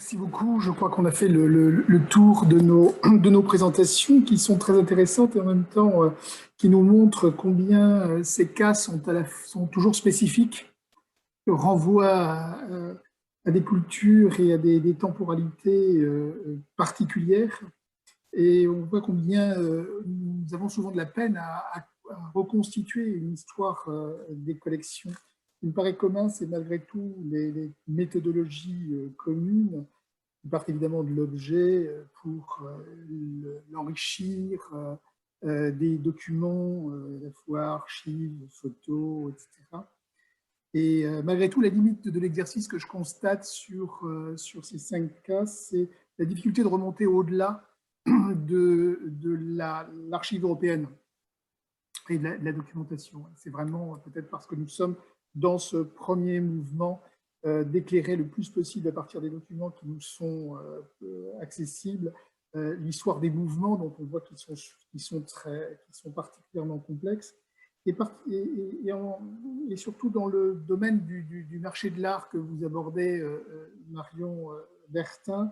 Merci beaucoup. Je crois qu'on a fait le tour de nos présentations qui sont très intéressantes et en même temps qui nous montrent combien ces cas sont toujours spécifiques, renvoient à des cultures et à des temporalités particulières. Et on voit combien nous avons souvent de la peine à reconstituer une histoire des collections. Il me paraît commun, c'est malgré tout les méthodologies communes qui partent évidemment de l'objet pour l'enrichir, des documents, à la fois archives, photos, etc. Et malgré tout, la limite de l'exercice que je constate sur ces 5 cas, c'est la difficulté de remonter au-delà de l'archive européenne et de la documentation. C'est vraiment peut-être parce que nous sommes dans ce premier mouvement d'éclairer le plus possible à partir des documents qui nous sont accessibles l'histoire des mouvements dont on voit qu'ils sont particulièrement complexes et surtout dans le domaine du marché de l'art que vous abordez, Marion Bertin.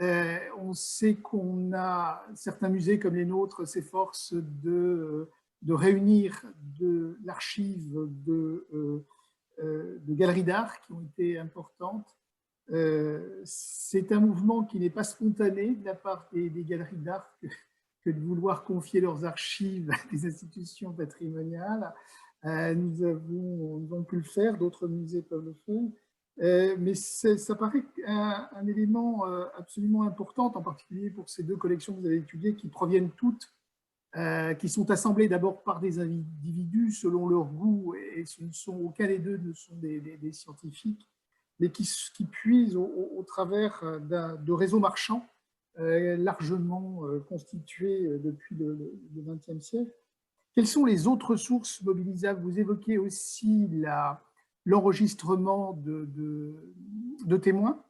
On sait qu'on a certains musées comme les nôtres s'efforcent de réunir de l'archive de galeries d'art qui ont été importantes. C'est un mouvement qui n'est pas spontané de la part des galeries d'art que de vouloir confier leurs archives à des institutions patrimoniales. Nous avons pu le faire, d'autres musées peuvent le faire. Mais ça paraît un élément absolument important, en particulier pour ces 2 collections que vous avez étudiées, qui proviennent toutes, qui sont assemblées d'abord par des individus selon leur goût, et aucun des 2 ne sont des scientifiques, mais qui puisent au travers de réseaux marchands largement constitués depuis le XXe siècle. Quelles sont les autres sources mobilisables? Vous évoquez aussi l'enregistrement de témoins,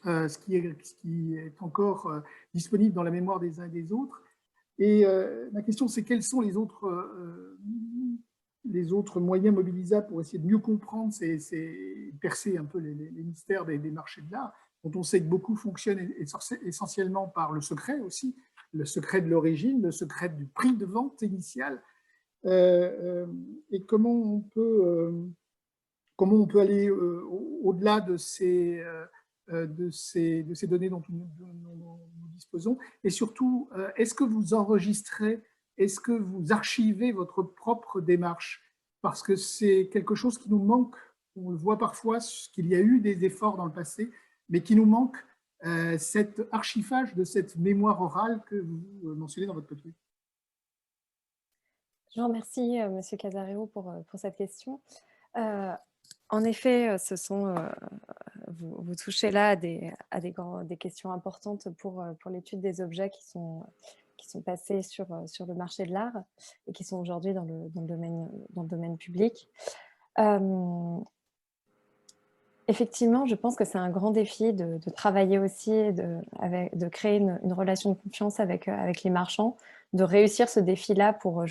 ce qui est encore disponible dans la mémoire des uns et des autres. Et ma question, c'est quels sont les autres moyens mobilisables pour essayer de mieux comprendre, percer un peu les mystères des marchés de l'art, dont on sait que beaucoup fonctionnent essentiellement par le secret aussi, le secret de l'origine, le secret du prix de vente initial, et comment on peut aller au-delà de ces données dont nous disposons, et surtout, est-ce que vous enregistrez, est-ce que vous archivez votre propre démarche? Parce que c'est quelque chose qui nous manque. On le voit parfois qu'il y a eu des efforts dans le passé, mais qui nous manque cet archivage de cette mémoire orale que vous mentionnez dans votre papier. Je vous remercie, Monsieur Casareo, pour cette question. En effet, vous touchez là à des questions importantes pour l'étude des objets qui sont passés sur le marché de l'art et qui sont aujourd'hui dans le domaine public. Effectivement, je pense que c'est un grand défi de travailler aussi, de créer une relation de confiance avec les marchands, de réussir ce défi-là pour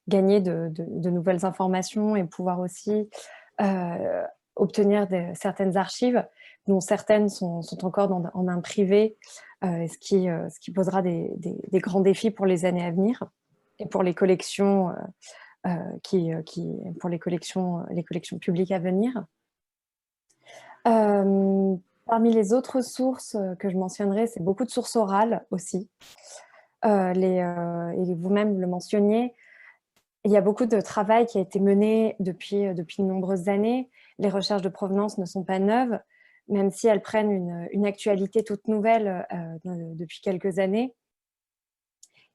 gagner de nouvelles informations et pouvoir aussi obtenir certaines archives, dont certaines sont encore en main privée, ce qui posera des grands défis pour les années à venir et pour les collections, pour les collections publiques à venir. Parmi les autres sources que je mentionnerai, c'est beaucoup de sources orales aussi. Et vous-même le mentionniez, il y a beaucoup de travail qui a été mené depuis de nombreuses années. Les recherches de provenance ne sont pas neuves, même si elles prennent une actualité toute nouvelle depuis quelques années.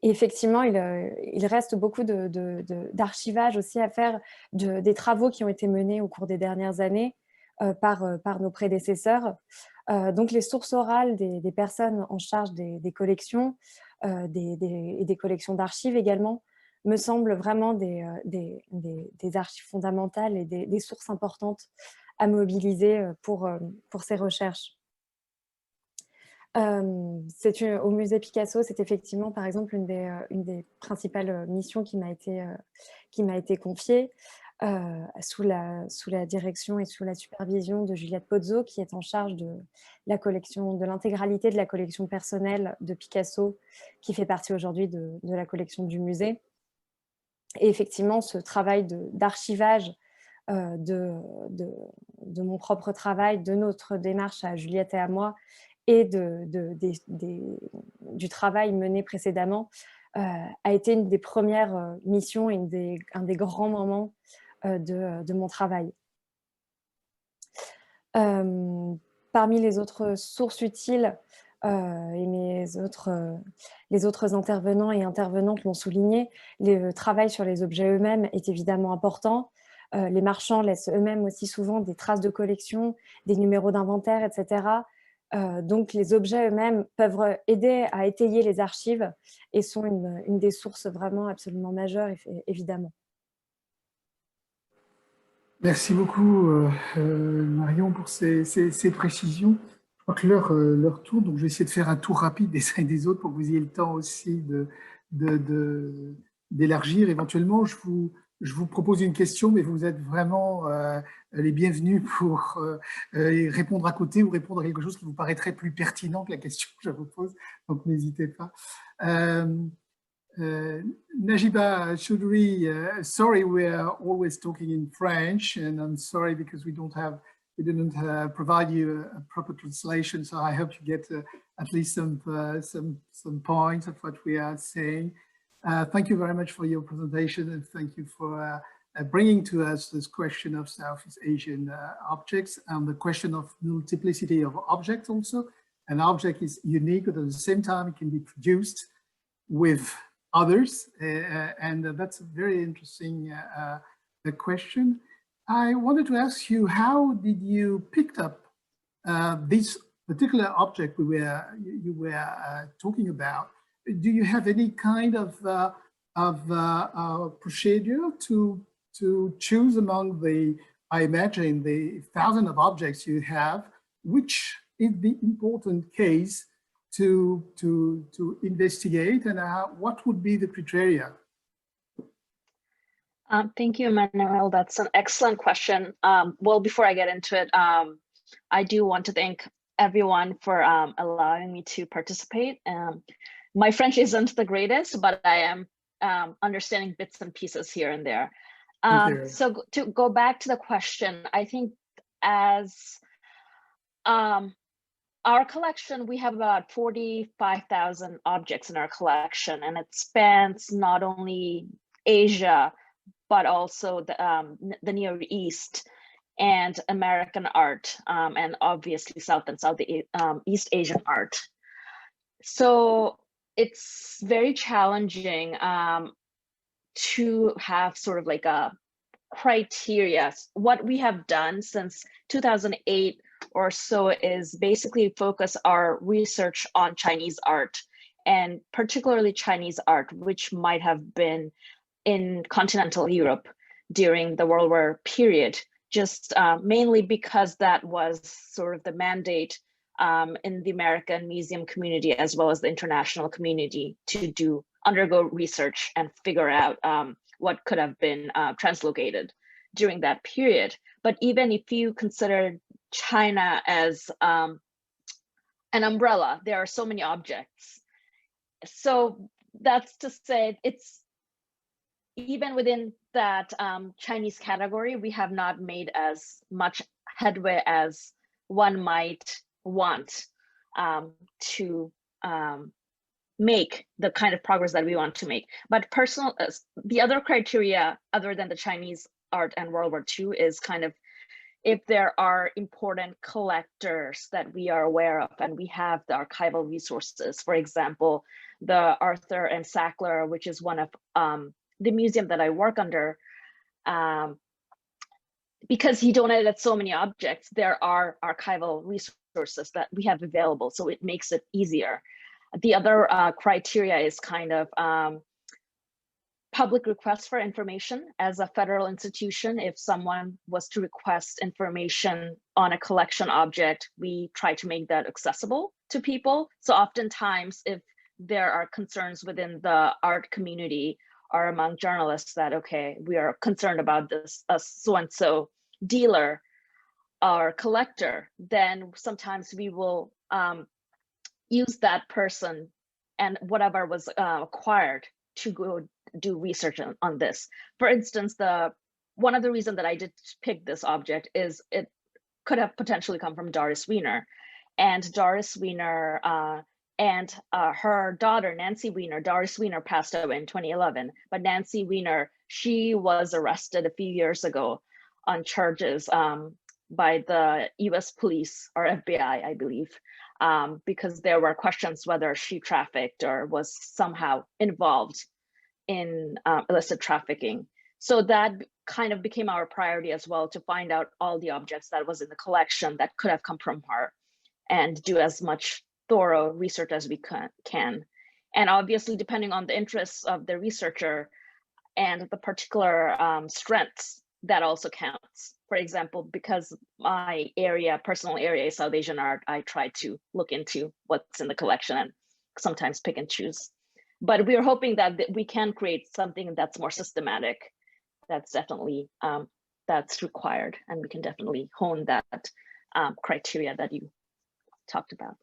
Et effectivement, il reste beaucoup d'archivage aussi à faire des travaux qui ont été menés au cours des dernières années par nos prédécesseurs. Donc les sources orales des personnes en charge des collections et des collections d'archives également me semblent vraiment des archives fondamentales et des sources importantes à mobiliser pour ces recherches. Au musée Picasso, c'est effectivement, par exemple, une des principales missions qui m'a été confiée. sous la direction et sous la supervision de Juliette Pozzo, qui est en charge de la collection, de l'intégralité de la collection personnelle de Picasso, qui fait partie aujourd'hui de la collection du musée. Et effectivement, ce travail d'archivage de mon propre travail, de notre démarche à Juliette et à moi, et du travail mené précédemment, a été une des premières missions et un des grands moments de mon travail. Parmi les autres sources utiles, et les autres intervenants et intervenantes l'ont souligné, le travail sur les objets eux-mêmes est évidemment important. Les marchands laissent eux-mêmes aussi souvent des traces de collection, des numéros d'inventaire, etc. Donc les objets eux-mêmes peuvent aider à étayer les archives et sont une des sources vraiment absolument majeures, évidemment. Merci beaucoup, Marion, pour ces précisions. Je crois que l'heure tourne, donc je vais essayer de faire un tour rapide des uns et des autres pour que vous ayez le temps aussi d'élargir. Éventuellement, je vous propose une question, mais vous êtes vraiment les bienvenus pour répondre à côté ou répondre à quelque chose qui vous paraîtrait plus pertinent que la question que je vous pose. Donc, n'hésitez pas. Najiba Choudhury, sorry, we are always talking in French, and I'm sorry because we didn't provide you a proper translation. So I hope you get at least some points of what we are saying. Thank you very much for your presentation, and thank you for bringing to us this question of Southeast Asian objects and the question of multiplicity of objects also. An object is unique, but at the same time, it can be produced with others, and that's a very interesting question. I wanted to ask you, how did you pick up this particular object you were talking about? Do you have any kind of procedure to choose among I imagine, the thousands of objects you have, which is the important case to investigate, and what would be the criteria? Thank you, Emmanuel. That's an excellent question. Well, before I get into it, I do want to thank everyone for allowing me to participate. My French isn't the greatest, but I am understanding bits and pieces here and there. So to go back to the question, I think as our collection, we have about 45,000 objects in our collection, and it spans not only Asia, but also the Near East and American art, and obviously South and Southeast Asian art. So it's very challenging to have sort of like a criteria. What we have done since 2008 or so is basically focus our research on Chinese art, and particularly Chinese art, which might have been in continental Europe during the World War period, just mainly because that was sort of the mandate in the American museum community as well as the international community to undergo research and figure out what could have been translocated during that period. But even if you consider China as an umbrella, there are so many objects. So that's to say, it's even within that Chinese category, we have not made as much headway as one might want to make the kind of progress that we want to make. But the other criteria other than the Chinese art and World War II is kind of if there are important collectors that we are aware of and we have the archival resources. For example, the Arthur M. Sackler, which is one of the museum that I work under, because he donated so many objects, there are archival resources that we have available, so it makes it easier. The other criteria is kind of public requests for information. As a federal institution, if someone was to request information on a collection object, we try to make that accessible to people. So oftentimes, if there are concerns within the art community are among journalists that, okay, we are concerned about this so-and-so dealer or collector, then sometimes we will use that person and whatever was acquired to go do research on this. For instance, one of the reasons that I did pick this object is it could have potentially come from Doris Wiener. And Doris Wiener and her daughter, Nancy Wiener. Doris Wiener passed away in 2011, but Nancy Wiener, she was arrested a few years ago on charges by the US police or FBI, I believe, because there were questions whether she trafficked or was somehow involved in illicit trafficking. So that kind of became our priority as well, to find out all the objects that was in the collection that could have come from her and do as much thorough research as we can. And obviously, depending on the interests of the researcher and the particular strengths, that also counts. For example, because my personal area is South Asian art, I try to look into what's in the collection and sometimes pick and choose. But we are hoping that we can create something that's more systematic. That's definitely, that's required. And we can definitely hone that criteria that you talked about.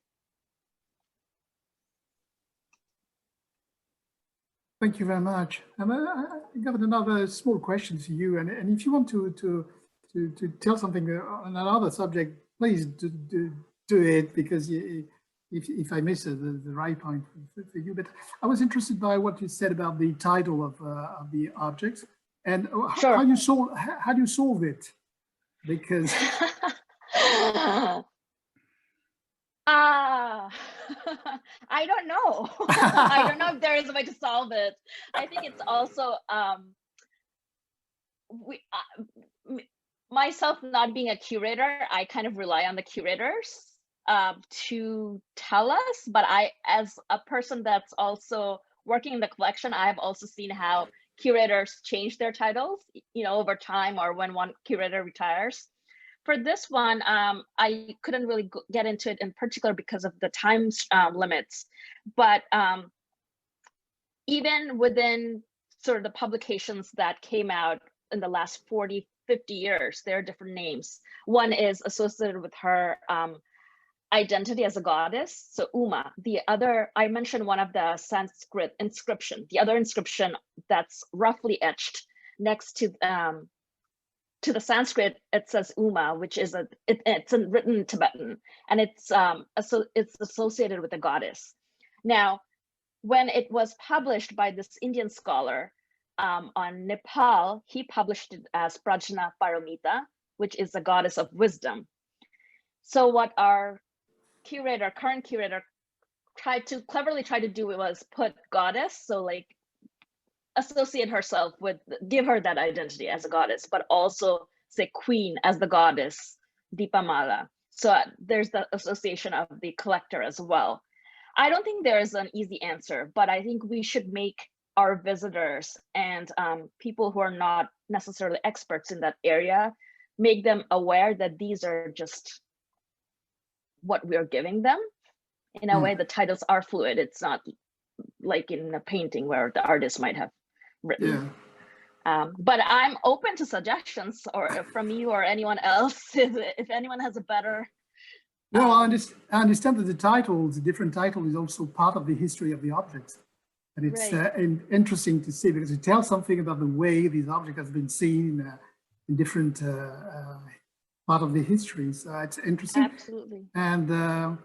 Thank you very much. I got another small question for you. And if you want to tell something on another subject, please do it, because if I miss it, the right point for you. But I was interested by what you said about the title of the objects, and Sure. how do you solve it? Because I don't know. I don't know if there is a way to solve it. I think it's also myself not being a curator, I kind of rely on the curators to tell us. But I, as a person that's also working in the collection, I've also seen how curators change their titles, over time, or when one curator retires. For this one, I couldn't really get into it in particular because of the time limits, but even within sort of the publications that came out in the last 40, 50 years, there are different names. One is associated with her identity as a goddess, so Uma. The other, I mentioned one of the Sanskrit inscription. The other inscription that's roughly etched next to the Sanskrit, it says Uma, which is it's written in Tibetan, and it's associated with a goddess. Now, when it was published by this Indian scholar on Nepal, he published it as Prajna Paramita, which is a goddess of wisdom. So what our current curator cleverly tried to do was put goddess, so like associate herself with, give her that identity as a goddess, but also say queen as the goddess, Deepamala. So there's the association of the collector as well. I don't think there is an easy answer, but I think we should make our visitors and people who are not necessarily experts in that area, make them aware that these are just what we are giving them. In a way, the titles are fluid. It's not like in a painting where the artist might have written. Yeah. But I'm open to suggestions, or from you or anyone else, if anyone has a better. No, I understand that the different title is also part of the history of the objects. And it's interesting to see, because it tells something about the way these objects have been seen in different part of the history. So it's interesting. Absolutely. And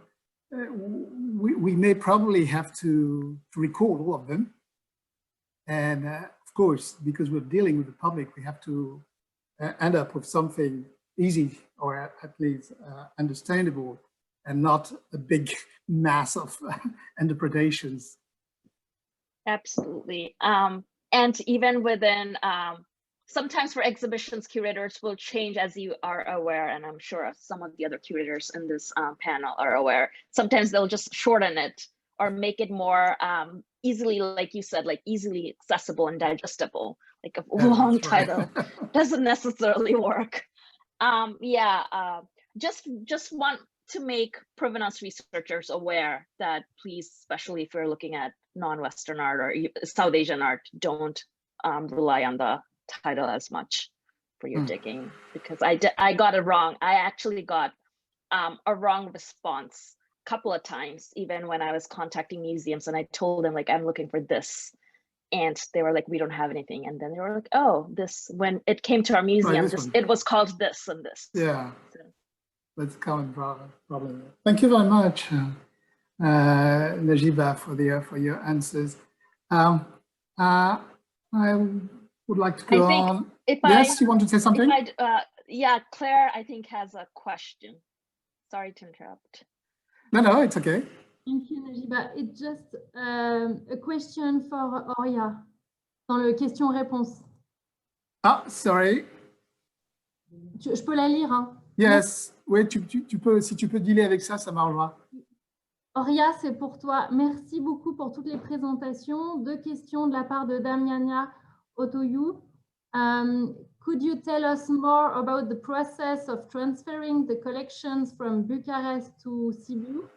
we may probably have to record all of them. And of course, because we're dealing with the public, we have to end up with something easy, or at least understandable, and not a big mass of interpretations. Absolutely. And even within, sometimes for exhibitions, curators will change, as you are aware, and I'm sure some of the other curators in this panel are aware. Sometimes they'll just shorten it or make it more easily, like you said, like easily accessible and digestible. Like a long title doesn't necessarily work. Just want to make provenance researchers aware that, please, especially if you're looking at non-Western art or South Asian art, don't rely on the title as much for your digging, because I got it wrong. I actually got a wrong response a couple of times, even when I was contacting museums and I told them like, I'm looking for this. And they were like, we don't have anything. And then they were like, oh, this, when it came to our museum, it was called this and this. Yeah, so. That's a common problem. Thank you very much, Najiba, for your answers. I would like to go on. Yes, you want to say something? Yeah, Claire, I think, has a question. Sorry to interrupt. No, it's okay. Thank you, Najiba. It's just a question for Oria dans le question-réponse. Ah, sorry. Je peux la lire, hein? Yes. Oui, tu peux, si tu peux dealer avec ça, ça m'arrangera. Oria, c'est pour toi. Merci beaucoup pour toutes les présentations. 2 questions de la part de Damiania Otoyou. Could you tell us more about the process of transferring the collections from Bucharest to Sibiu?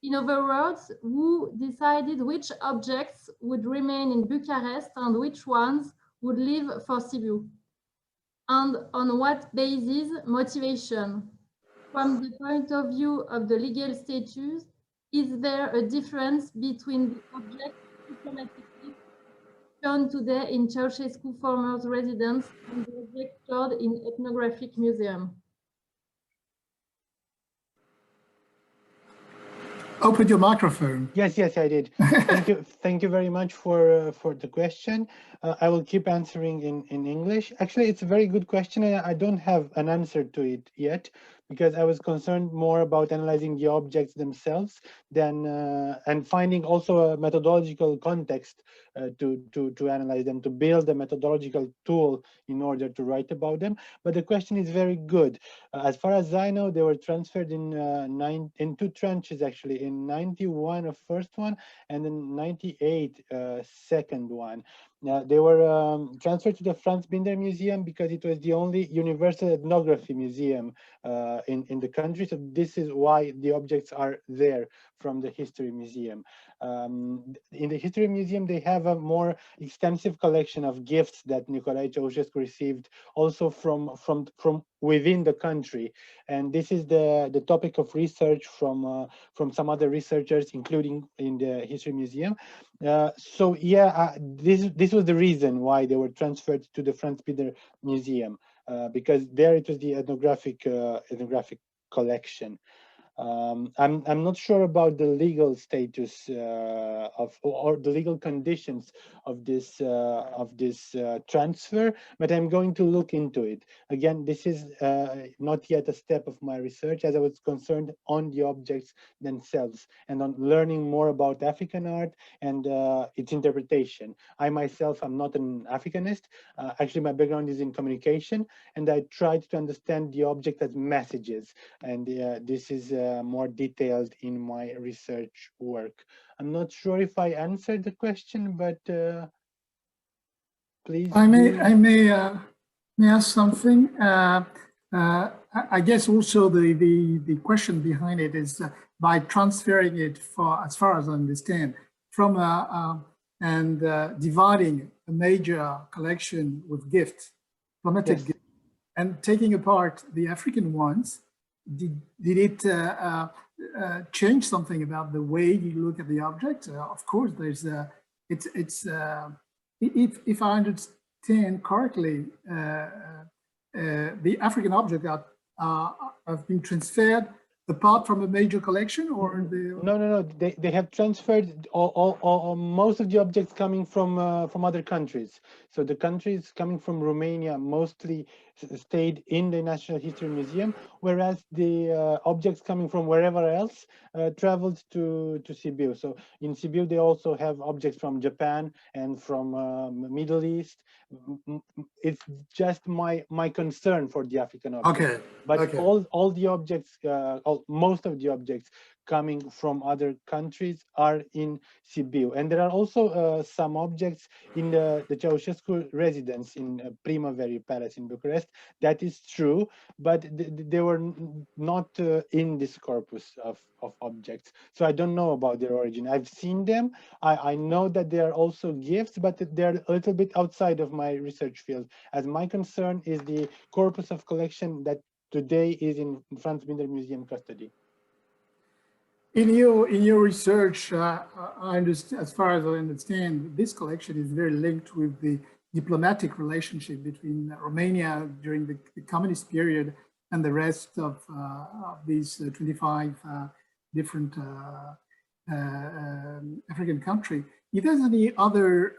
In other words, who decided which objects would remain in Bucharest and which ones would leave for Sibiu? And on what basis motivation? From the point of view of the legal status, is there a difference between the objects systematically shown today in Ceausescu former's residence and the objects stored in ethnographic museum? Open your microphone. Yes, I did. Thank you very much for the question. I will keep answering in English. Actually, it's a very good question, and I don't have an answer to it yet, because I was concerned more about analyzing the objects themselves than and finding also a methodological context to analyze them, to build a methodological tool in order to write about them. But the question is very good. As far as I know, they were transferred in 2 tranches, actually, in 91 a first one, and in 98 second one. They were transferred to the Franz Binder Museum because it was the only universal ethnography museum in the country. So this is why the objects are there from the History Museum. In the History Museum, they have a more extensive collection of gifts that Nicolae Ceausescu received also from within the country. And this is the topic of research from some other researchers, including in the History Museum. So yeah, this was the reason why they were transferred to the Franz Binder Museum, because there it was the ethnographic collection. I'm not sure about the legal status or the legal conditions of this transfer, but I'm going to look into it. Again, this is not yet a step of my research, as I was concerned on the objects themselves and on learning more about African art and its interpretation. I myself am not an Africanist. Actually, my background is in communication, and I tried to understand the object as messages, and this is more detailed in my research work. I'm not sure if I answered the question, but please. I may ask something. I guess also the question behind it is by transferring it, as far as I understand, from and dividing a major collection with gifts, diplomatic gifts, and taking apart the African ones. Did it change something about the way you look at the object? Of course, there's if I understand correctly, the African objects have been transferred apart from a major collection, or no, they have transferred all most of the objects coming from other countries. So the countries coming from Romania mostly stayed in the National History Museum, whereas the objects coming from wherever else traveled to Sibiu. So in Sibiu, they also have objects from Japan and from Middle East. It's just my concern for the African objects. Okay. But all the objects, all most of the objects coming from other countries are in Sibiu. And there are also some objects in the Ceausescu residence in Primăveri Palace in Bucharest. That is true, but they were not in this corpus of objects. So I don't know about their origin. I've seen them. I know that they are also gifts, but they're a little bit outside of my research field, as my concern is the corpus of collection that today is in Franz Binder Museum custody. In your research, I understand, as far as I understand, this collection is very linked with the diplomatic relationship between Romania during the communist period and the rest of these 25 different African countries. If there's any other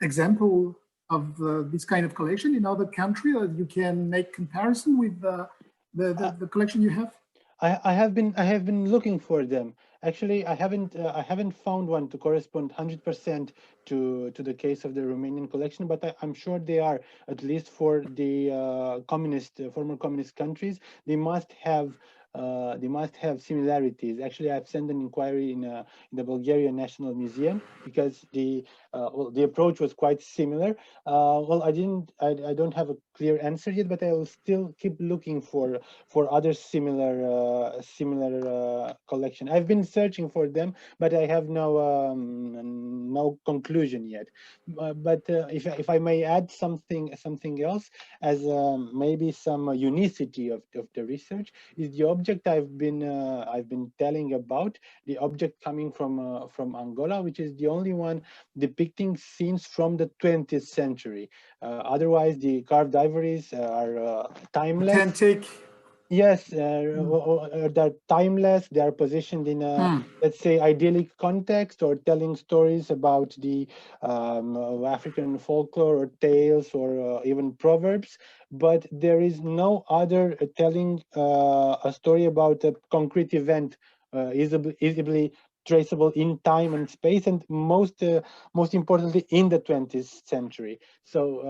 example of this kind of collection in other countries that you can make comparison with the collection you have? I have been looking for them. Actually, I haven't found one to correspond 100% to the case of the Romanian collection, but I'm sure they are, at least for the former communist countries. They must have similarities. Actually, I've sent an inquiry in the Bulgarian National Museum because the approach was quite similar. Well, I don't have a clear answer yet, but I will still keep looking for other similar collection. I've been searching for them, but I have no conclusion yet. But if I may add something else, as maybe some unicity of the research, is the object I've been telling about, the object coming from Angola, which is the only one depicting scenes from the 20th century. Otherwise, the carved ivories are timeless. Authentic. Yes, they're timeless. They are positioned in a, let's say, idyllic context, or telling stories about the African folklore or tales, or even proverbs. But there is no other telling a story about a concrete event, easily traceable in time and space, and most importantly in the 20th century. So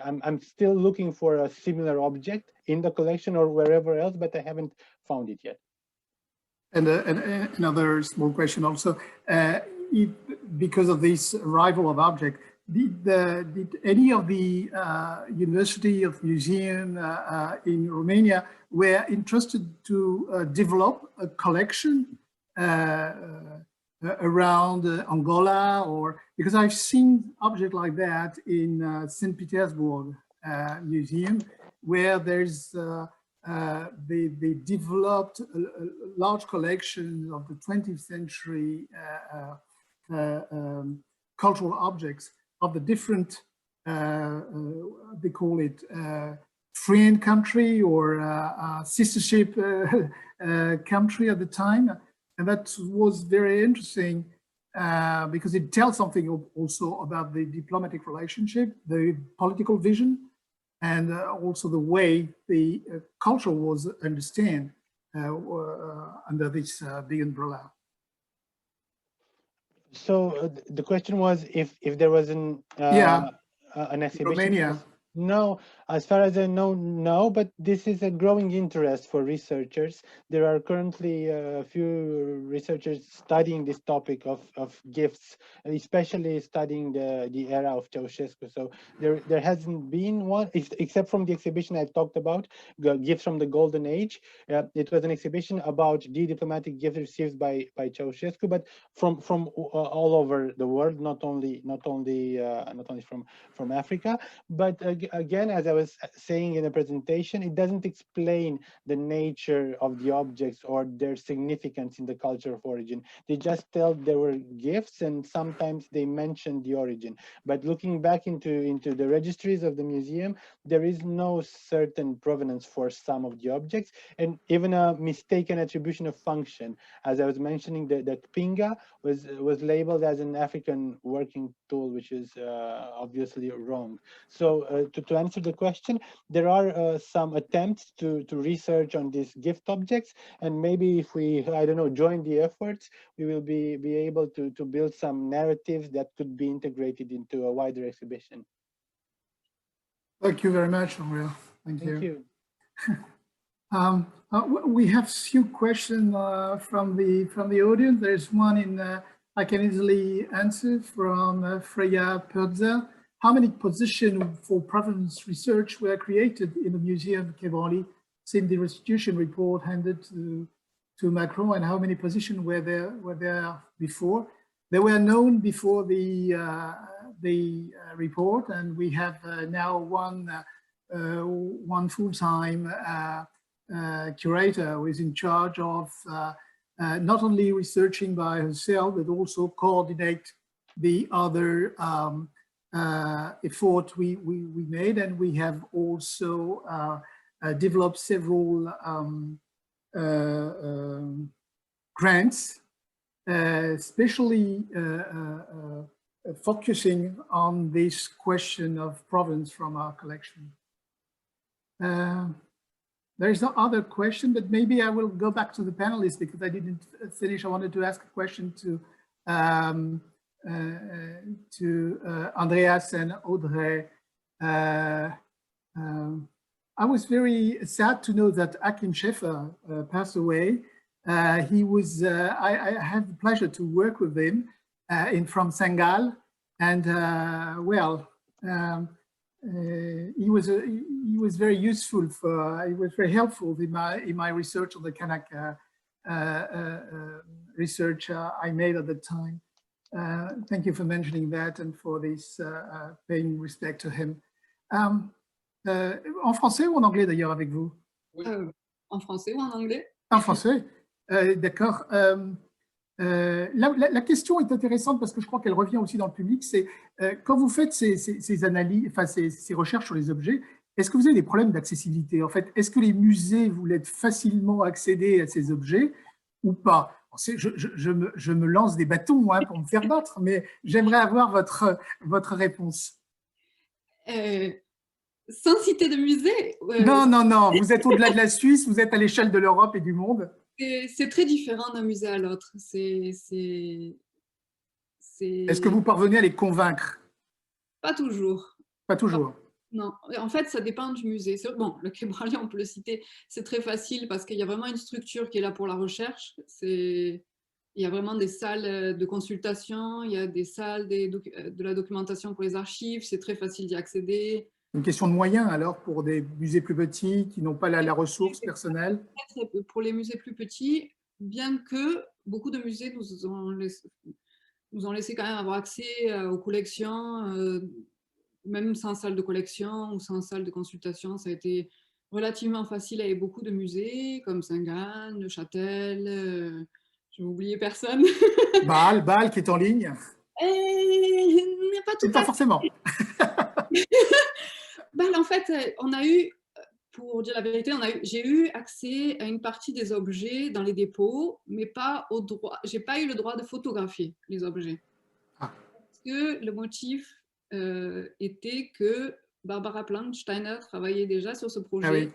I'm still looking for a similar object in the collection or wherever else, but I haven't found it yet. And another small question also, because of this arrival of object, did any of the University of Museum in Romania were interested to develop a collection around Angola, or because I've seen objects like that in St. Petersburg Museum, where there's they developed a large collection of the 20th century cultural objects of the different, they call it friend country or sistership country at the time. And that was very interesting because it tells something also about the diplomatic relationship, the political vision, and also the way the culture was understood under this big umbrella. So the question was if there was an exhibition. Romania. No, as far as I know, no, but this is a growing interest for researchers. There are currently a few researchers studying this topic of gifts, especially studying the era of Ceausescu. So there hasn't been one, except from the exhibition I talked about, Gifts from the Golden Age. It was an exhibition about the diplomatic gifts received by Ceausescu, but from all over the world, not only from Africa, but again, as I was saying in the presentation, it doesn't explain the nature of the objects or their significance in the culture of origin. They just tell there were gifts, and sometimes they mention the origin. But looking back into the registries of the museum, there is no certain provenance for some of the objects, and even a mistaken attribution of function. As I was mentioning, the kpinga was labeled as an African working tool, which is obviously wrong. So to answer the question, there are some attempts to research on these gift objects, and maybe if we, I don't know, join the efforts, we will be able to build some narratives that could be integrated into a wider exhibition. Thank you very much, Henri. Thank you. Thank you. We have few questions from the audience. There's one I can easily answer from Freya Perza. How many positions for provenance research were created in the Museum Quai Branly since the restitution report handed to Macron, and how many positions were there before? They were known before the report, and we have now one full-time curator who is in charge of not only researching by herself, but also coordinate the other effort we made. And we have also developed several grants, especially focusing on this question of provenance from our collection. There is no other question, but maybe I will go back to the panelists because I didn't finish. I wanted to ask a question to Andreas and Audrey. I was very sad to know that Achim Schäfer passed away. He was, I had the pleasure to work with him from Saint-Gall, and he was very useful he was very helpful in my research on the Kanak research I made at the time. Thank you for mentioning that and for this paying respect to him. En français ou en anglais d'ailleurs avec vous? En français ou en anglais? En français, d'accord. La question est intéressante parce que je crois qu'elle revient aussi dans le public. C'est quand vous faites ces analyses, enfin ces recherches sur les objets, est-ce que vous avez des problèmes d'accessibilité? En fait, est-ce que les musées vous laissent facilement accéder à ces objets ou pas? Je me lance des bâtons pour me faire battre, mais j'aimerais avoir votre réponse. Sans citer de musée? Non, vous êtes au-delà de la Suisse, vous êtes à l'échelle de l'Europe et du monde. C'est très différent d'un musée à l'autre. Est-ce que vous parvenez à les convaincre? Pas toujours. Pas toujours. Non, en fait, ça dépend du musée. Bon, le Quai Branly, on peut le citer, c'est très facile parce qu'il y a vraiment une structure qui est là pour la recherche. Il y a vraiment des salles de consultation, il y a des salles de la documentation pour les archives, c'est très facile d'y accéder. Une question de moyens alors pour des musées plus petits qui n'ont pas la ressource personnelle? Pour les musées plus petits, bien que beaucoup de musées nous ont laissé quand même avoir accès aux collections, même sans salle de collection ou sans salle de consultation. Ça a été relativement facile avec beaucoup de musées comme Saint-Gall, Neuchâtel, je vais oublier personne. Bâle qui est en ligne? Pas tout pas forcément. En fait, on a eu, pour dire la vérité, j'ai eu accès à une partie des objets dans les dépôts, mais pas au droit. J'ai pas eu le droit de photographier les objets. Parce que le motif était que Barbara Plantsteiner travaillait déjà sur ce projet. Oui.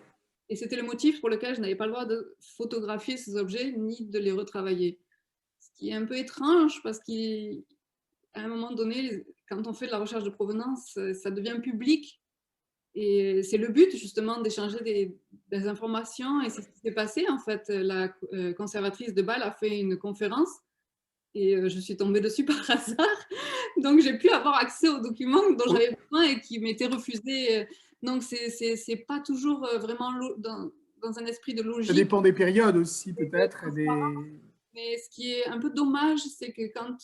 Et c'était le motif pour lequel je n'avais pas le droit de photographier ces objets ni de les retravailler. Ce qui est un peu étrange parce qu'à un moment donné, quand on fait de la recherche de provenance, ça devient public. Et c'est le but justement d'échanger des informations, et c'est ce qui s'est passé en fait. La conservatrice de Bâle a fait une conférence et je suis tombée dessus par hasard, donc j'ai pu avoir accès aux documents dont j'avais besoin et qui m'étaient refusés. Donc c'est pas toujours vraiment dans un esprit de logique. Ça dépend des périodes aussi peut-être. Mais ce qui est un peu dommage, c'est que quand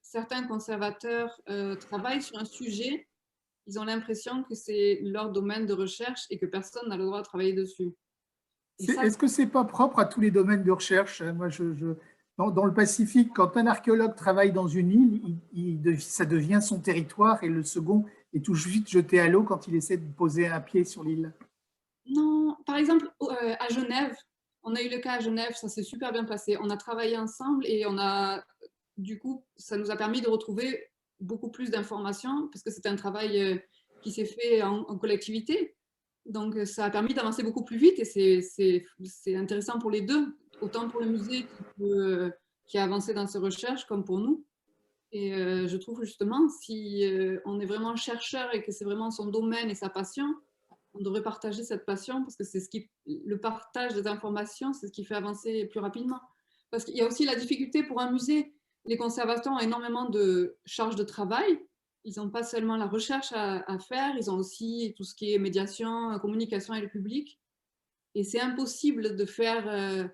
certains conservateurs travaillent sur un sujet, ils ont l'impression que c'est leur domaine de recherche et que personne n'a le droit de travailler dessus. Est-ce que ce n'est pas propre à tous les domaines de recherche? Moi, dans le Pacifique, quand un archéologue travaille dans une île, ça devient son territoire et le second est tout de suite jeté à l'eau quand il essaie de poser un pied sur l'île. Non, par exemple, à Genève, on a eu le cas à Genève, ça s'est super bien passé. On a travaillé ensemble et du coup, ça nous a permis de retrouver beaucoup plus d'informations parce que c'est un travail qui s'est fait en collectivité. Donc, ça a permis d'avancer beaucoup plus vite et c'est intéressant pour les deux, autant pour le musée qui a avancé dans ses recherches comme pour nous. Et je trouve justement, si on est vraiment chercheur et que c'est vraiment son domaine et sa passion, On devrait partager cette passion parce que c'est le partage des informations, c'est ce qui fait avancer plus rapidement. Parce qu'il y a aussi la difficulté pour un musée. Les conservateurs ont énormément de charges de travail. Ils n'ont pas seulement la recherche à faire, ils ont aussi tout ce qui est médiation, communication avec le public. Et c'est impossible de faire,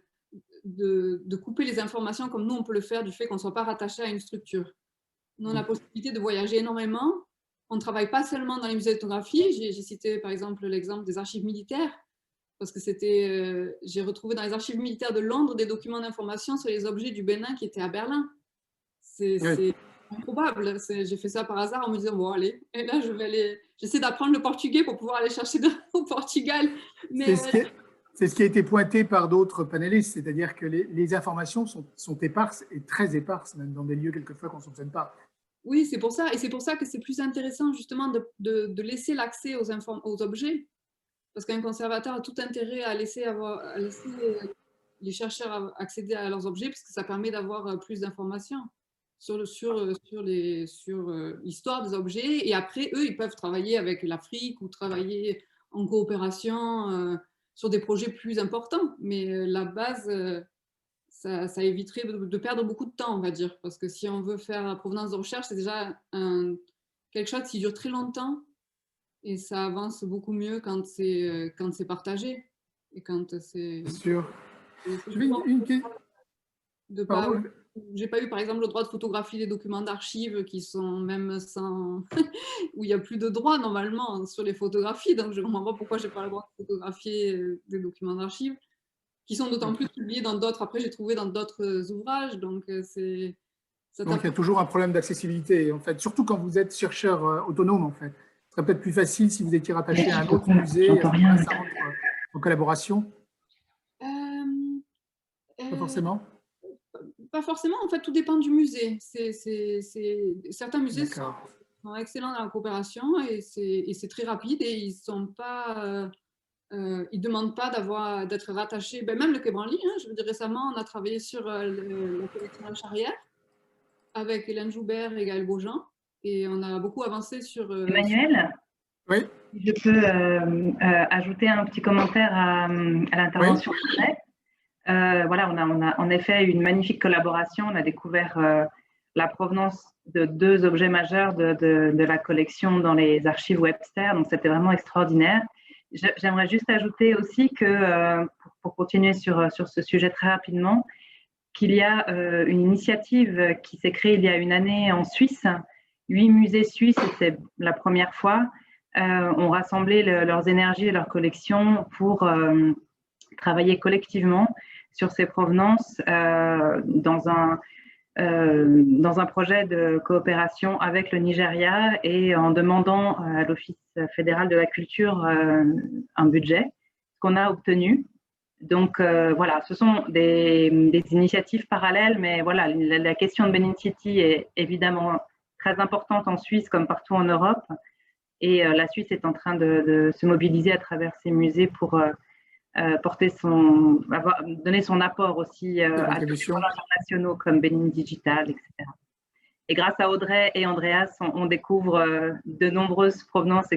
de couper les informations comme nous on peut le faire du fait qu'on ne soit pas rattaché à une structure. Nous, on a la possibilité de voyager énormément. On ne travaille pas seulement dans les musées d'ethnographie. J'ai cité par exemple l'exemple des archives militaires, parce que j'ai retrouvé dans les archives militaires de Londres des documents d'information sur les objets du Bénin qui étaient à Berlin. C'est improbable. J'ai fait ça par hasard en me disant, bon allez, et là j'essaie d'apprendre le portugais pour pouvoir aller chercher au Portugal. Mais c'est ce qui a été pointé par d'autres panélistes, c'est-à-dire que les informations sont éparses et très éparses, même dans des lieux quelquefois qu'on ne soupçonne pas. Oui, c'est pour ça. Et c'est pour ça que c'est plus intéressant justement de laisser l'accès aux objets. Parce qu'un conservateur a tout intérêt à laisser les chercheurs accéder à leurs objets, parce que ça permet d'avoir plus d'informations sur l'histoire des objets. Et après, eux, ils peuvent travailler avec l'Afrique ou travailler en coopération sur des projets plus importants. Mais la base, ça éviterait de perdre beaucoup de temps, on va dire. Parce que si on veut faire la provenance de recherche, c'est déjà quelque chose qui dure très longtemps. Et ça avance beaucoup mieux quand c'est partagé. Et quand c'est... Bien sûr. J'ai pas eu, par exemple, le droit de photographier des documents d'archives qui sont même sans... où il n'y a plus de droit, normalement, sur les photographies. Donc, je ne comprends pas pourquoi je n'ai pas le droit de photographier des documents d'archives, qui sont d'autant plus publiés dans d'autres... Après, j'ai trouvé dans d'autres ouvrages. Donc, il y a toujours un problème d'accessibilité, en fait, surtout quand vous êtes chercheur autonome, en fait. Ce serait peut-être plus facile si vous étiez rattaché à un autre musée, ça rentre en collaboration. Pas forcément. Pas forcément, en fait, tout dépend du musée. Certains musées sont excellents dans la coopération et c'est très rapide et ils ne demandent pas d'être rattachés. Ben, même le Quai Branly, je veux dire, récemment, on a travaillé sur la collection de la Charrière avec Hélène Joubert et Gaël Beaujean. Et on a beaucoup avancé sur... Emmanuel, oui. Je peux ajouter un petit commentaire à l'intervention de René. Voilà, on a en effet une magnifique collaboration. On a découvert la provenance de 2 objets majeurs de la collection dans les archives Webster. Donc, c'était vraiment extraordinaire. J'aimerais juste ajouter aussi que, pour continuer sur ce sujet très rapidement, qu'il y a une initiative qui s'est créée il y a une année en Suisse. 8 musées suisses, et c'est la première fois, ont rassemblé leurs énergies et leurs collections pour travailler collectivement sur ces provenances dans un projet de coopération avec le Nigeria et en demandant à l'Office fédéral de la culture un budget, qu'on a obtenu. Donc voilà, ce sont des initiatives parallèles, mais voilà, la question de Benin City est évidemment très importante en Suisse comme partout en Europe. Et la Suisse est en train de se mobiliser à travers ces musées pour donner son apport aussi à tous les projets internationaux comme Benin Digital, etc. Et grâce à Audrey et Andreas, on découvre de nombreuses provenances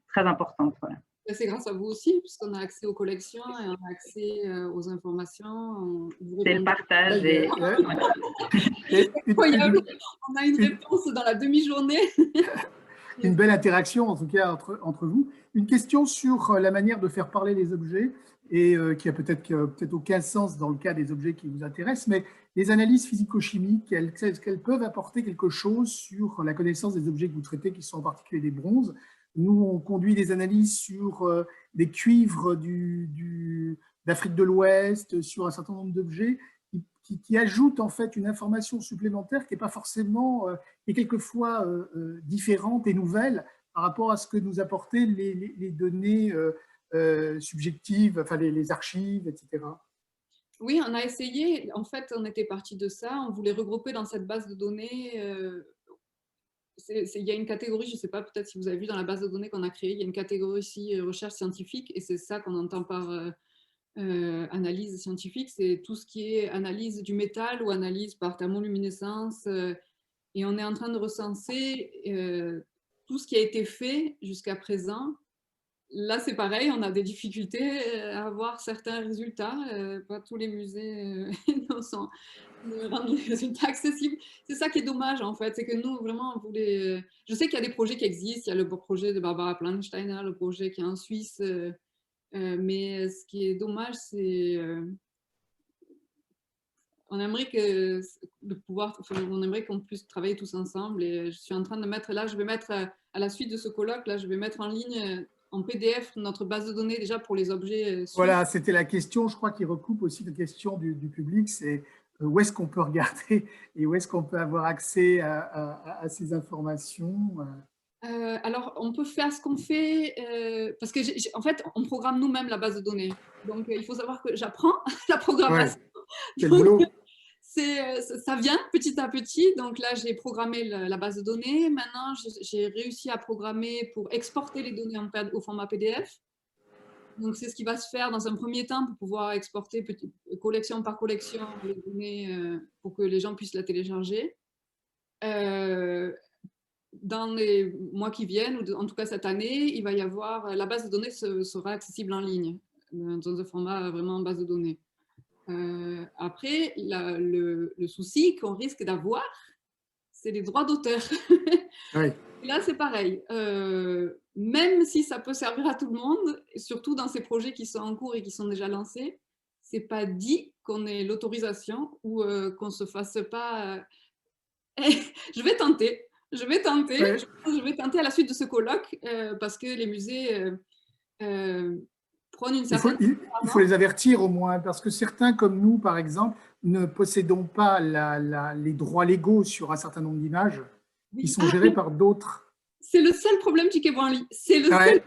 très importantes. Voilà. C'est grâce à vous aussi, puisqu'on a accès aux collections et on a accès aux informations. C'est le partage. Incroyable. On a une réponse dans la demi-journée. Une belle interaction, en tout cas, entre vous. Une question sur la manière de faire parler les objets, et qui a peut-être aucun sens dans le cas des objets qui vous intéressent, mais les analyses physico-chimiques, est-ce qu'elles peuvent apporter quelque chose sur la connaissance des objets que vous traitez, qui sont en particulier des bronzes? Nous, on conduit des analyses sur des cuivres d'Afrique de l'Ouest, sur un certain nombre d'objets qui ajoutent en fait une information supplémentaire qui n'est pas forcément, et quelquefois différente et nouvelle par rapport à ce que nous apportaient les données subjectives, enfin les archives, etc. Oui, on a essayé. En fait, on était parti de ça. On voulait regrouper dans cette base de données. Il y a une catégorie, je ne sais pas, peut-être si vous avez vu dans la base de données qu'on a créée, il y a une catégorie ici, recherche scientifique, et c'est ça qu'on entend par analyse scientifique, c'est tout ce qui est analyse du métal ou analyse par thermoluminescence, et on est en train de recenser tout ce qui a été fait jusqu'à présent là, c'est pareil, on a des difficultés à avoir certains résultats. Pas tous les musées rendent les résultats accessibles. C'est ça qui est dommage, en fait. C'est que nous, vraiment, on voulait... Je sais qu'il y a des projets qui existent. Il y a le projet de Barbara Plansteiner, le projet qui est en Suisse. Mais ce qui est dommage, c'est... on aimerait on aimerait qu'on puisse travailler tous ensemble. Et je suis en train de mettre, là, je vais mettre, à la suite de ce colloque, là, je vais mettre en ligne, en PDF, notre base de données déjà pour les objets suisses. Voilà, c'était la question, je crois, qui recoupe aussi la question du public, c'est où est-ce qu'on peut regarder et où est-ce qu'on peut avoir accès à ces informations. Alors, on peut faire ce qu'on fait, parce que, en fait, on programme nous-mêmes la base de données. Donc, il faut savoir que j'apprends la programmation. Ouais, quel boulot. Ça vient petit à petit. Donc là, j'ai programmé la base de données. Maintenant, j'ai réussi à programmer pour exporter les données au format PDF. Donc, c'est ce qui va se faire dans un premier temps pour pouvoir exporter collection par collection les données pour que les gens puissent la télécharger. Dans les mois qui viennent, ou en tout cas cette année, il va y avoir, la base de données sera accessible en ligne, dans un format vraiment base de données. Après, le souci qu'on risque d'avoir, c'est les droits d'auteur. Oui. Là, c'est pareil. Même si ça peut servir à tout le monde, surtout dans ces projets qui sont en cours et qui sont déjà lancés, c'est pas dit qu'on ait l'autorisation ou qu'on se fasse pas... Je vais tenter. Je vais tenter. Ouais. Je vais tenter à la suite de ce colloque parce que les musées prennent une certaine... Il faut les avertir au moins, parce que certains, comme nous, par exemple, ne possédons pas les droits légaux sur un certain nombre d'images qui sont gérées par d'autres. C'est le seul problème du Quai Branly. C'est le seul.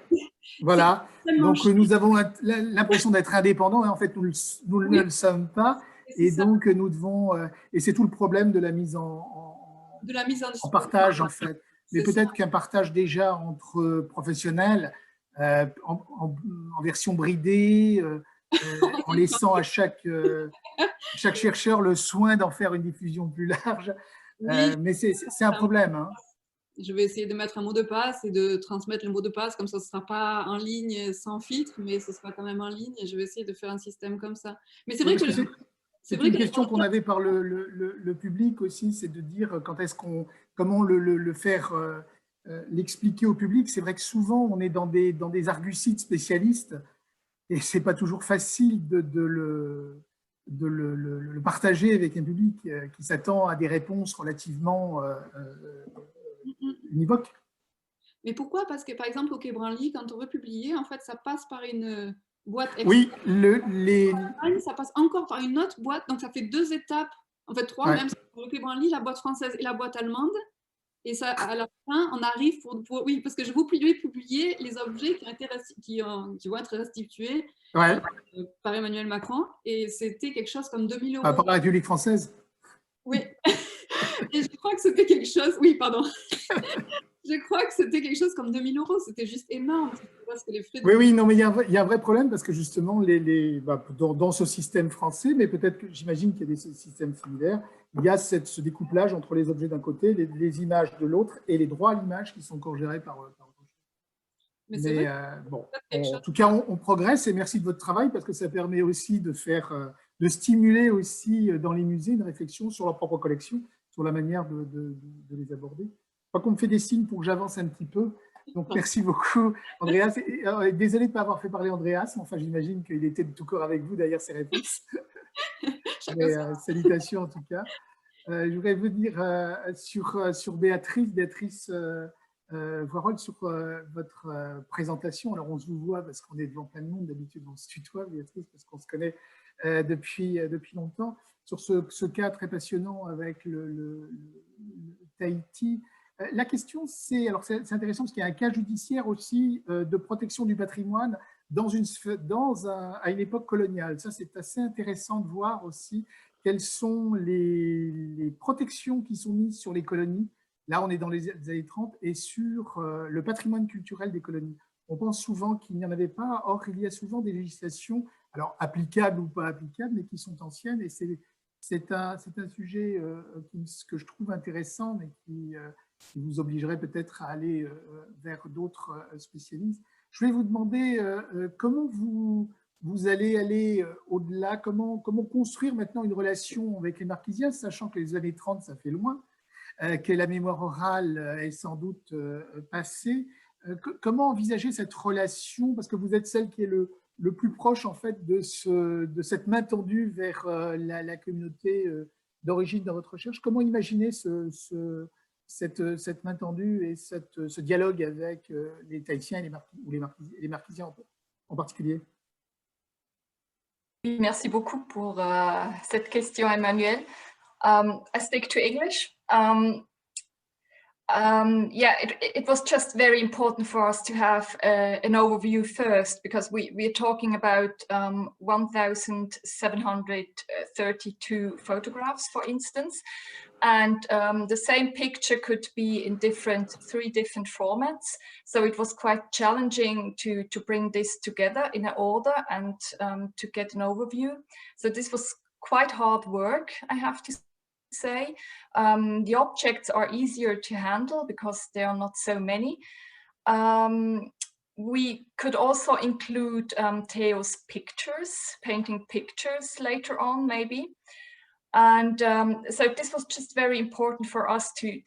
Voilà. Donc, nous avons l'impression d'être indépendants et en fait, nous ne le sommes pas. Et donc, nous devons... et c'est tout le problème de la mise en partage, en fait. Mais peut-être qu'un partage déjà entre professionnels, en version bridée, en laissant à chaque chercheur le soin d'en faire une diffusion plus large. Mais c'est un problème. Hein. Je vais essayer de mettre un mot de passe et de transmettre le mot de passe, comme ça ce ne sera pas en ligne sans filtre, mais ce sera quand même en ligne. Et je vais essayer de faire un système comme ça. Mais c'est vrai que... C'est une question qu'on avait par le public aussi, c'est de dire comment le faire, l'expliquer au public. C'est vrai que souvent, on est dans des argusites spécialistes et ce n'est pas toujours facile de le partager avec un public qui s'attend à des réponses relativement univoques. Mais pourquoi? Parce que, par exemple, au Quai Branly, quand on veut publier, en fait, ça passe par une boîte externe. Oui, ça passe encore par une autre boîte, donc ça fait 2 étapes, en fait 3, même pour le Quai Branly, la boîte française et la boîte allemande. Et ça, à la fin, on arrive oui, parce que je vais publier les objets qui vont être restitués par Emmanuel Macron, et c'était quelque chose comme 2 000 €. Par la République française. Oui. Et je crois que c'était quelque chose... Oui, pardon. Je crois que c'était quelque chose comme 2 000 €. C'était juste énorme. Parce que les frais de... Oui, non, mais il y a un vrai problème parce que justement, dans ce système français, mais peut-être que j'imagine qu'il y a des systèmes similaires, il y a ce découplage entre les objets d'un côté, les images de l'autre et les droits à l'image qui sont encore gérés par Mais bon, en tout cas, on progresse et merci de votre travail parce que ça permet aussi de stimuler aussi dans les musées une réflexion sur leur propre collection, sur la manière de les aborder. Je crois qu'on me fait des signes pour que j'avance un petit peu. Donc, merci beaucoup, Andreas. Désolé de ne pas avoir fait parler Andreas, mais enfin, j'imagine qu'il était de tout corps avec vous derrière ses réponses. Mais, salutations en tout cas. Je voudrais vous dire sur Béatrice Voirol, sur votre présentation. Alors, on se vous voit parce qu'on est devant plein de monde. D'habitude, on se tutoie, Béatrice, parce qu'on se connaît depuis longtemps. Sur ce cas très passionnant avec le Tahiti. La question, c'est intéressant parce qu'il y a un cas judiciaire aussi de protection du patrimoine à une époque coloniale. Ça, c'est assez intéressant de voir aussi quelles sont les protections qui sont mises sur les colonies. Là, on est dans les années 30 et sur le patrimoine culturel des colonies. On pense souvent qu'il n'y en avait pas. Or, il y a souvent des législations, alors applicables ou pas applicables, mais qui sont anciennes. Et c'est un sujet que je trouve intéressant, mais qui vous obligerait peut-être à aller vers d'autres spécialistes. Je vais vous demander comment vous allez aller au-delà, comment construire maintenant une relation avec les Marquisiens, sachant que les années 30, ça fait loin, que la mémoire orale est sans doute passée. Comment envisager cette relation, parce que vous êtes celle qui est le plus proche en fait de cette main tendue vers la communauté d'origine de votre recherche. Comment imaginer cette main tendue et ce dialogue avec les Tahitiens et les Marquisiens en particulier? Oui, merci beaucoup pour cette question, Emmanuel. I speak to English. Yeah, it was just very important for us to have an overview first, because we are talking about 1,732 photographs, for instance, and the same picture could be in three different formats. So it was quite challenging to bring this together in an order and to get an overview. So this was quite hard work, I have to say. The objects are easier to handle because there are not so many. We could also include Theo's pictures, painting pictures later on maybe. And so this was just very important for us to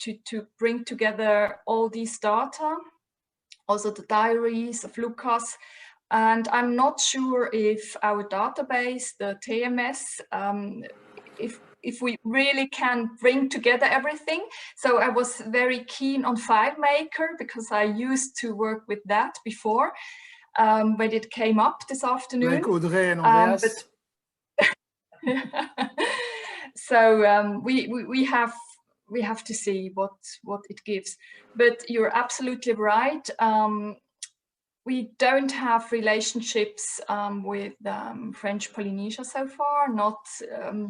bring together all these data, also the diaries of Lucas. And I'm not sure if our database, the TMS, if we really can bring together everything. So I was very keen on FileMaker because I used to work with that before when it came up this afternoon. Like Audrey and Andreas. So we have to see what it gives. But you're absolutely right. We don't have relationships with French Polynesia so far, not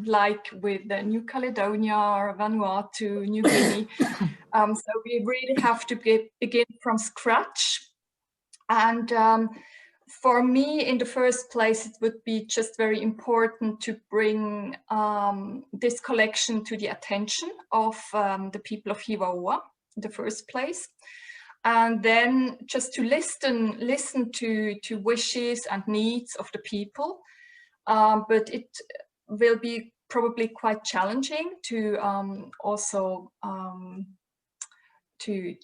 like with New Caledonia or Vanuatu, New Guinea. So we really have to begin from scratch. And for me, in the first place, it would be just very important to bring this collection to the attention of the people of Hivaoa in the first place. And then just to listen to wishes and needs of the people. But it will be probably quite challenging to also to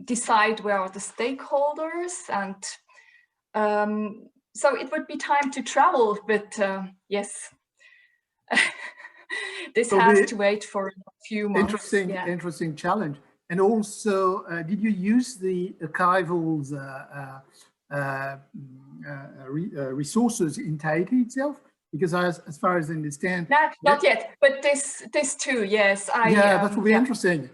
decide where are the stakeholders, and so it would be time to travel, but yes, this has to wait for a few months. Interesting challenge. And also, did you use the archival resources in Tahiti itself? Because as far as I understand, not yet, but this too, yes. That would be interesting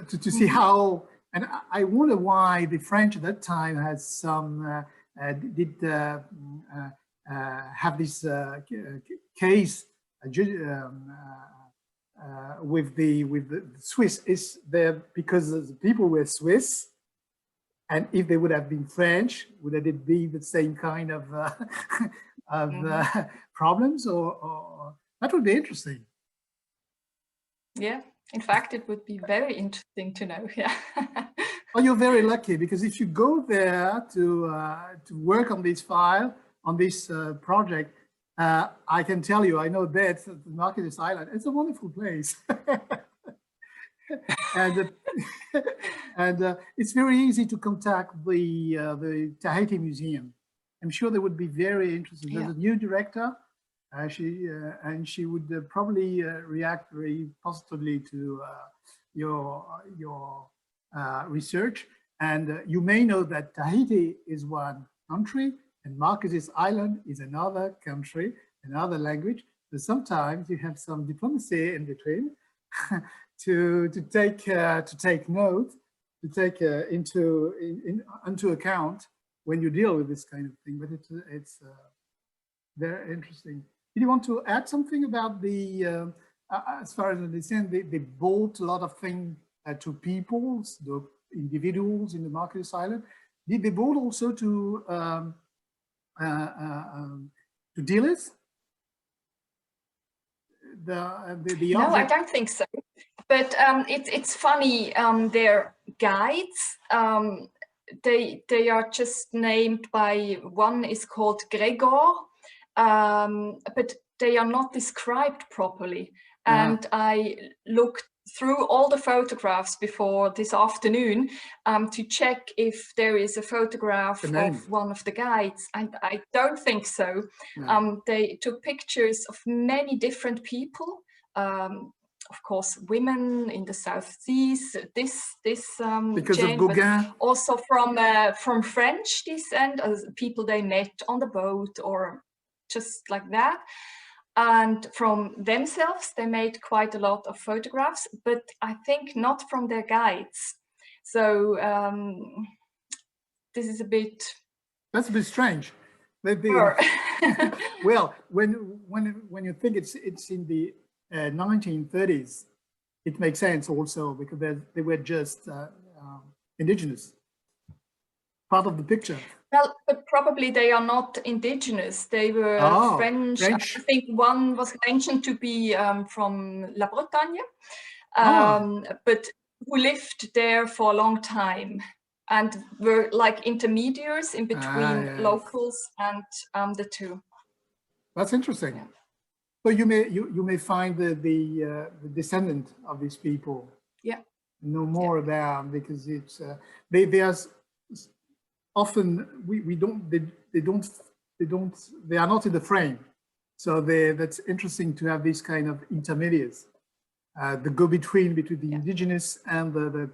to see how. And I wonder why the French at that time had some have this case. With the Swiss is there because the people were Swiss, and if they would have been French, would it be the same kind of problems, or that would be interesting. Yeah, in fact, it would be very interesting to know. Yeah. Well, you're very lucky, because if you go there to work on this file, on this project, I can tell you, I know that the Marquesas Island, it's a wonderful place. and it's very easy to contact the Tahiti Museum. I'm sure they would be very interested. There's a new director, and she would probably react very positively to your research. And you may know that Tahiti is one country, and Marquesas Island is another country, another language. So sometimes you have some diplomacy in between to take note, to take into account when you deal with this kind of thing. But it's very interesting. Did you want to add something about the? As far as I understand, they bought a lot of things to peoples, the individuals in the Marquesas Island. Did they bought also to dealers? No, I don't think so. But it's funny. Their guides they are just named by, one is called Gregor, but they are not described properly. And I looked through all the photographs before this afternoon to check if there is a photograph of one of the guides, and I don't think so. They took pictures of many different people, of course, women in the South Seas, this because Jane, of Gauguin, also from French descent, as people they met on the boat or just like that. And from themselves, they made quite a lot of photographs, but I think not from their guides. So this is a bit... That's a bit strange. Maybe, well, when you think it's in the 1930s, it makes sense also because they were just indigenous, part of the picture. Well, but probably they are not indigenous. They were French. I think one was mentioned to be from La Bretagne, but who lived there for a long time and were like intermediaries in between locals and the two. That's interesting. So you may find the descendant of these people. Yeah. Know more about, because it's there's often they are not in the frame, so that's interesting to have this kind of intermediaries, the go-between between the indigenous and the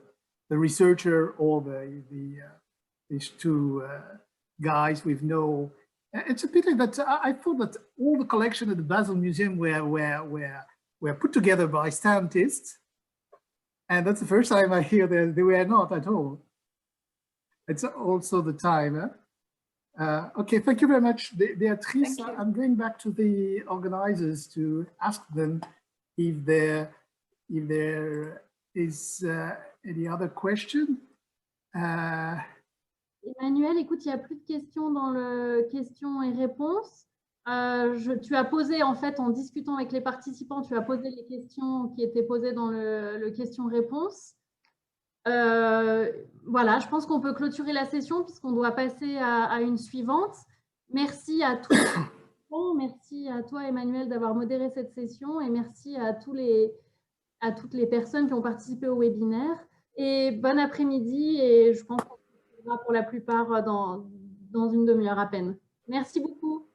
researcher, or these two guys with no. It's a pity that I thought that all the collection at the Basel Museum were put together by scientists, and that's the first time I hear that they were not at all. It's also the time. Okay, thank you very much, Beatrice. I'm going back to the organizers to ask them if there is any other question. Emmanuel, écoute, il n'y a plus de questions dans le questions et réponses. Tu as posé, en fait, en discutant avec les participants, tu as posé les questions qui étaient posées dans le question-réponse. Voilà, je pense qu'on peut clôturer la session puisqu'on doit passer à une suivante. Merci à tous. Merci à toi, Emmanuel, d'avoir modéré cette session, et merci à toutes les personnes qui ont participé au webinaire. Et bon après-midi, et je pense qu'on se retrouvera pour la plupart dans une demi-heure à peine. Merci beaucoup.